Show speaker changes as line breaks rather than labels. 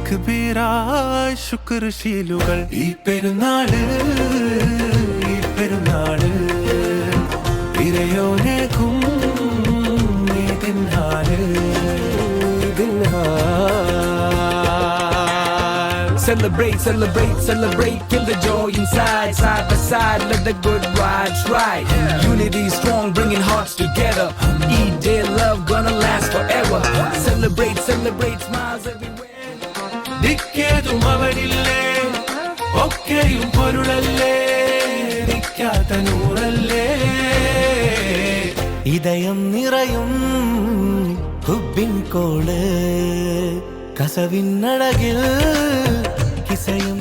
തക്ബീറായി ശുക്ർശീലുകൾ ഈ പെരുന്നാള് ഇരയോനേകും
Celebrate, celebrate, celebrate, feel the joy inside. Side by side, let the good vibes ride. Unity is strong, bringing hearts together. Eat their love, gonna last forever. Celebrate, celebrate, smiles everywhere.
ദിക്കേതും അവനില്ലേ, ഒക്കെയും പൊരുളല്ലേ, ദിക്കാത്ത നൂറല്ലേ. ഇതയം നിറയും ഹുബിൻ call, കസവിൻ അഴകിൽ കിസയും